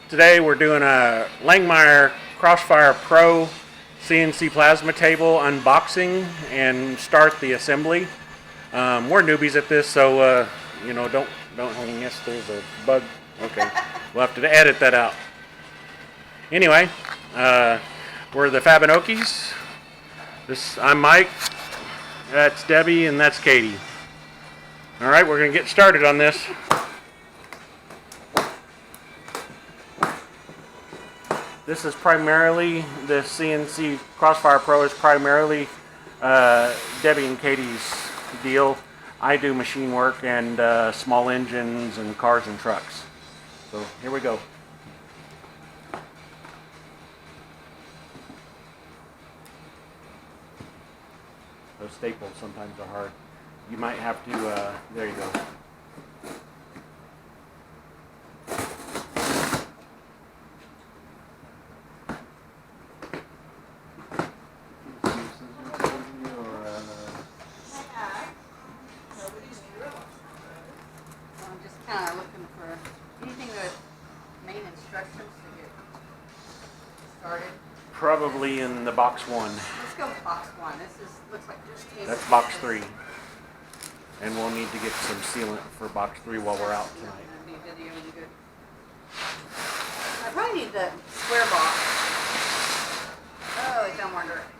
Today we're doing a Langmuir Crossfire PRO CNC plasma table unboxing and start the assembly. We're newbies at this, so don't. Yes, there's a bug. Okay, we'll have to edit that out. Anyway, we're the Fab'n. I'm Mike. That's Debbie, and that's Katie. All right, we're gonna get started on this. This is primarily, the CNC Crossfire PRO is primarily Debbie and Katie's deal. I do machine work and small engines and cars and trucks. So here we go. Those staples sometimes are hard. You might have to, there you go. Kind of looking for anything with main instructions to get started. Probably in the box one. Let's go with box one. Looks like just That's box three. And we'll need to get some sealant for box three while we're out tonight. I probably need the square box. Oh, it's down more direct.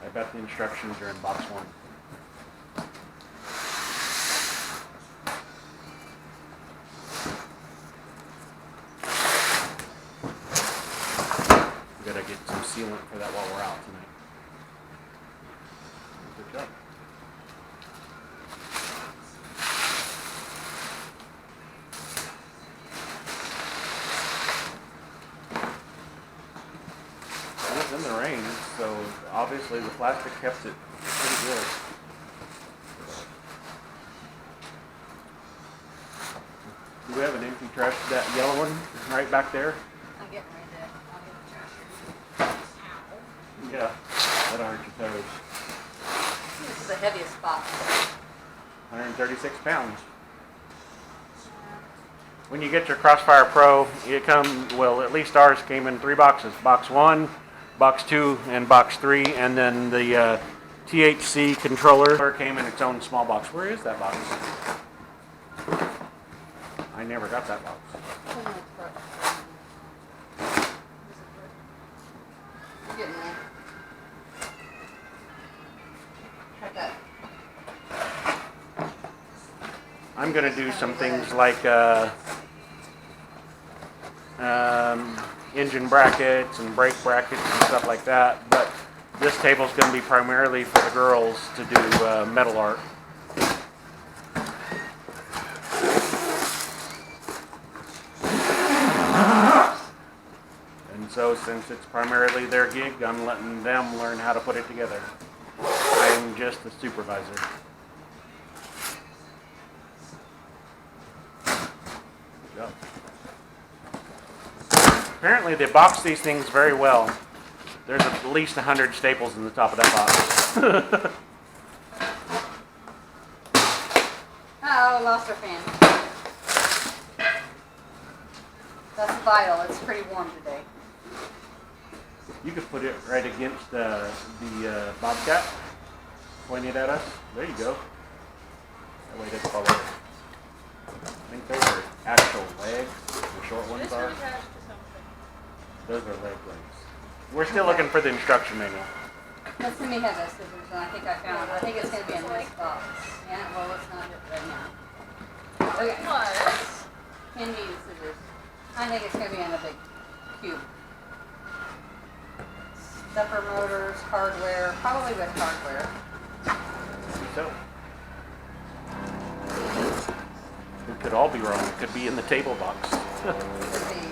I bet the instructions are in box one. We gotta get some sealant for that while we're out tonight. Good job. It was in the rain, so obviously the plastic kept it pretty good. Do we have an empty trash, that yellow one right back there? I'm getting ready to. I'll get the trash. Ow. Yeah, that'll hurt your toes. This is the heaviest box. 136 pounds. When you get your Crossfire PRO, at least ours came in 3 boxes. Box 1, box 2, and box 3, and then the THC controller came in its own small box. Where is that box? I never got that box. I'm getting there. Try that. I'm going to do some things like engine brackets and brake brackets and stuff like that, but this table is going to be primarily for the girls to do metal art. And so since it's primarily their gig, I'm letting them learn how to put it together. I'm just the supervisor. Good job. Apparently they box these things very well. There's at least 100 staples in the top of that box. Oh, lost our fan. That's vital. It's pretty warm today. You could put it right against the Bobcat, point it at us. There you go. That way it doesn't fall over. I think those are actual legs. The short ones are. Those are leg legs. We're still looking for the instruction manual. Let me have those scissors, and I think I found it. I think it's going to be in this box. Yeah, well, it's not it right now. Okay. Hand me the scissors. I think it's going to be in a big cube. Stepper motors, hardware, probably with hardware. So, it could all be wrong. It could be in the table box. Could be.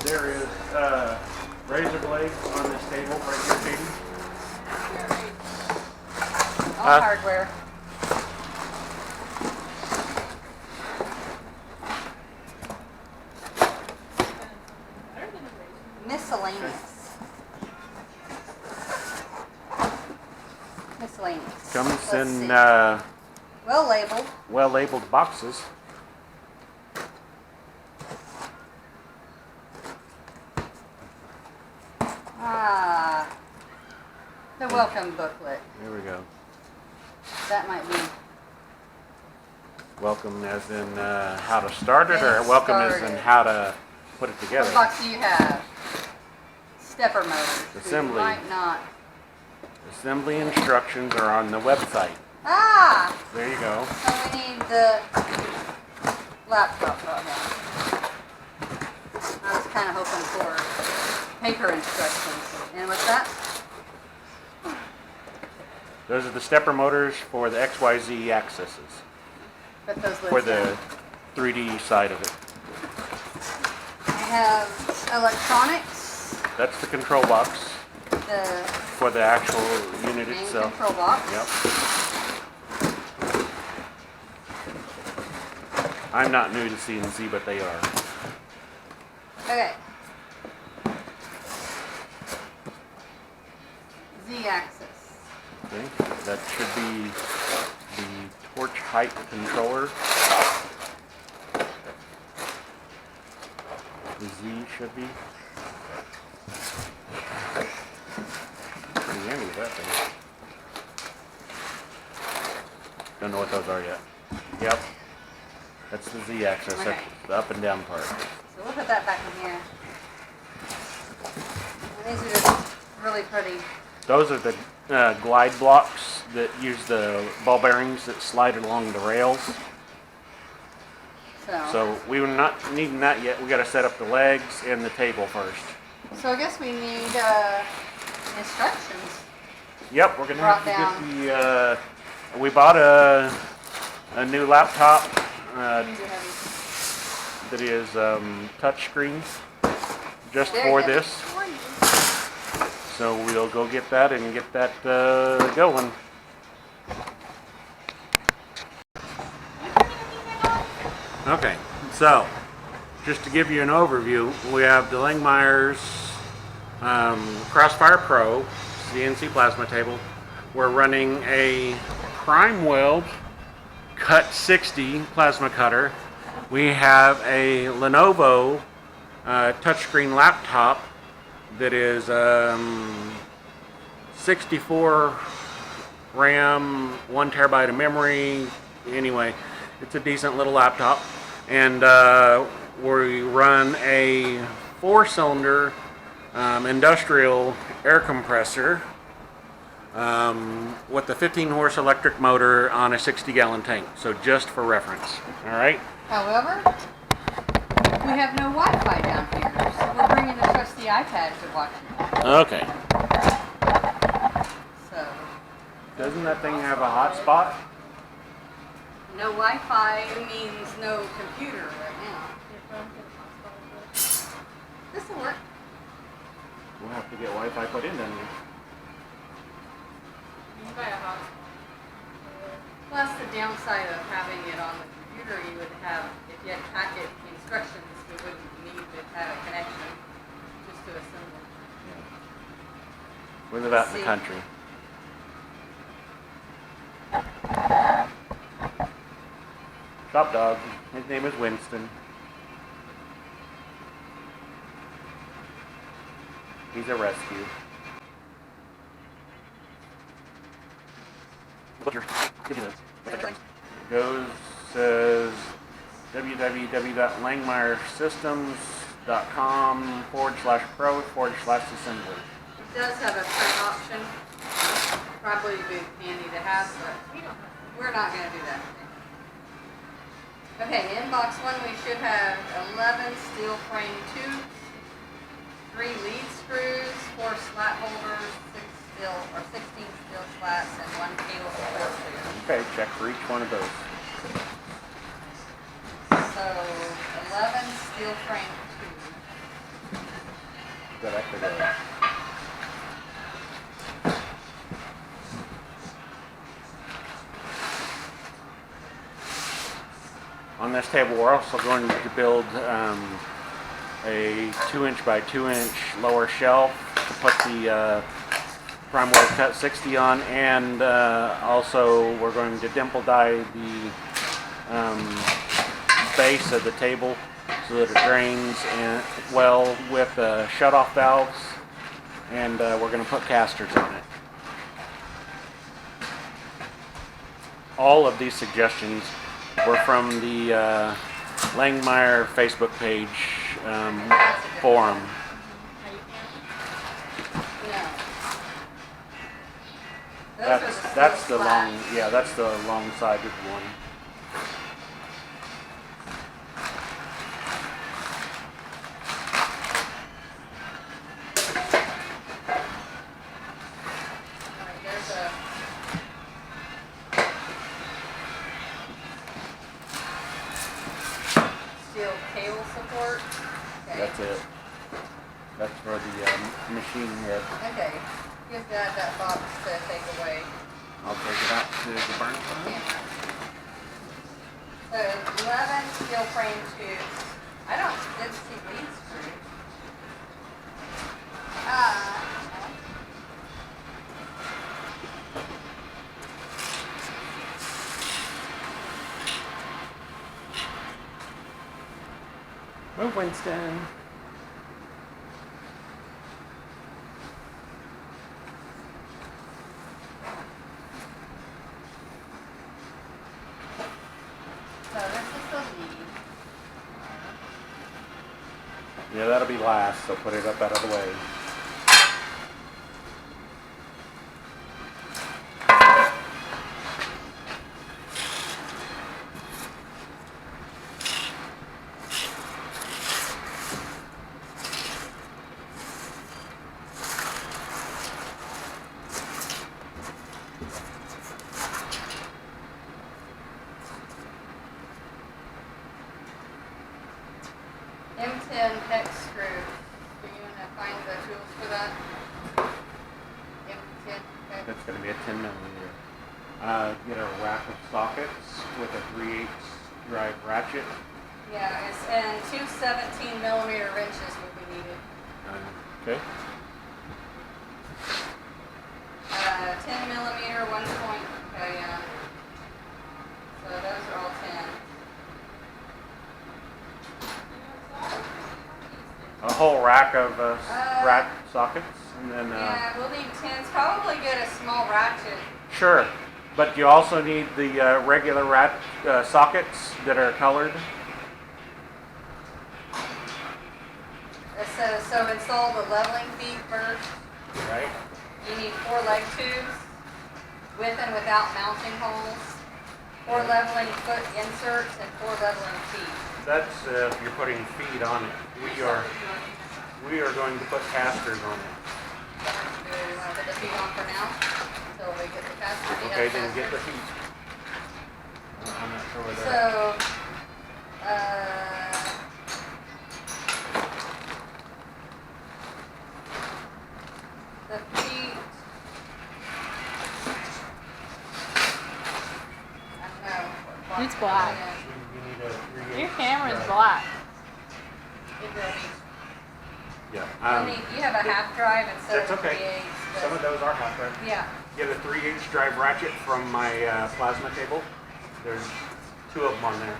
There is razor blades on this table right here, Katie. All hardware. miscellaneous. complaints. Comes Let's in see. Well labeled. well-labeled boxes. The welcome booklet. There we go. That might be. Welcome as in how to start it, or Get welcome as in started. how to put it together? What box do you have? Stepper motors. Assembly. You might not. Assembly instructions are on the website. Ah! There you go. So we need the laptop program. I was kind of hoping for paper instructions. And what's that? Those are the stepper motors for the XYZ axes, Put those lids for the down. 3D side of it. I have electronics. That's the control box The for the actual unit main itself. control box. Yep. I'm not new to CNC, but they are. Okay. Z-axis. Okay. That should be the torch height controller. The Z should be. Pretty handy with that thing. Don't know what those are yet. Yep. That's the Z axis. Okay. That's the up and down part. So we'll put that back in here. And these are just really pretty. Those are the glide blocks that use the ball bearings that slide along the rails. So we were not needing that yet. We got to set up the legs and the table first. So I guess we need instructions. Yep, we're gonna Brought have to get the. We bought a new laptop that is touchscreen just Very for good. this. So we'll go get that and get that going. Okay, so just to give you an overview, we have the Langmuir's Crossfire PRO CNC plasma table. We're running a prime weld cut 60 plasma cutter. We have a Lenovo touchscreen laptop that is 64 RAM, 1 terabyte of memory. Anyway, it's a decent little laptop. And we run a 4-cylinder industrial air compressor with a 15-horse electric motor on a 60-gallon tank. So just for reference. All right? However, we have no Wi-Fi down here, so we're bringing a trusty iPad to watch it. Okay. So, Doesn't that thing have a hotspot? no Wi-Fi means no computer right now. This will work. We'll have to get Wi-Fi put in then. Plus, the downside of having it on the computer, you would have, if you had packet instructions, we wouldn't need to have a connection just to assemble. We live out in the country. Shop dog. His name is Winston. He's a rescue. Goes says www.langmuirsystems.com/pro/assembly. It does have a print option. Probably be handy to have, but we're not going to do that today. Okay, in box 1 we should have 11 steel frame tubes, 3 lead screws, 4 slat holders, 16 steel slats, and 1 cable support screw. Okay, check for each one of those. So 11 steel frame tubes. Good, actually good. On this table, we're also going to build a 2-inch by 2-inch lower shelf to put the prime weld cut 60 on, and also we're going to dimple die the base of the table so that it drains well with shut-off valves, and we're going to put casters on it. All of these suggestions were from the Langmuir Facebook page forum. No. That's the long, yeah, that's the long-sided one. Alright, there's a steel cable support. Okay. That's it. That's for the machine head. Okay. Give Dad that box to take away. I'll take it out to the burn pile. So 11 steel frame tubes. Didn't see lead screws. Move, Winston. So this is the lead. Yeah, that'll be last, so put it up out of the way. M10 hex screw. Do you want to find the tools for that? M10. Okay. That's going to be a 10 millimeter. Get a rack of sockets with a 3/8 drive ratchet. Yeah, and two 17 millimeter wrenches will be needed. Okay. 10 millimeter, 1 point. Okay, yeah. So those are all 10. A whole rack of rack sockets, and then Yeah, we'll need 10s. Probably get a small ratchet. sure. But you also need the regular sockets that are colored. So install the leveling feet first. Right. You need 4 leg tubes with and without mounting holes, 4 leveling foot inserts, and 4 leveling feet. That's if you're putting feet on it. We are going to put casters on it. Do you want to put the feet on for now until we get the caster? Do you Okay, have then get the casters? feet. I'm not sure where they're So, the feet. I don't know. It's black. You need a 3/8 Your camera's drive. black. It will be. Yeah. You have a half drive instead That's of okay. 3/8. Some of those are hot drive. Yeah. Get a 3/8 drive ratchet from my plasma table. There's 2 of them on there.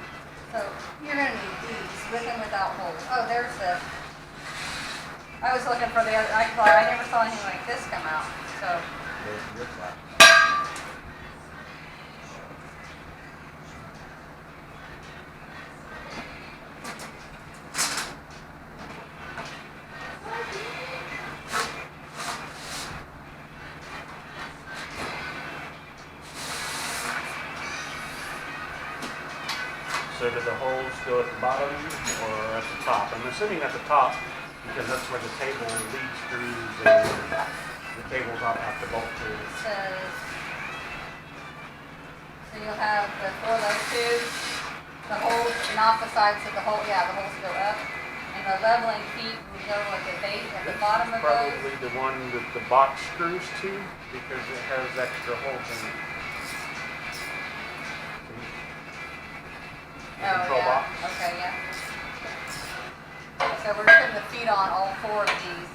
So you're going to need these with and without holes. Oh, there's the. I was looking for the other. I never saw anything like this come out. So. There's your flat. So do the holes go at the bottom or at the top? I'm assuming at the top because that's where the table lead screws and the tabletop have to bolt to. So you'll have the 4 leg tubes, the holes, and off the sides of the hole. Yeah, the holes go up, and the leveling feet will go at the base at the bottom of those. Probably the one with the box screws too, because it has extra holes in it. Control box. Okay, yeah. So we're putting the feet on all 4 of these.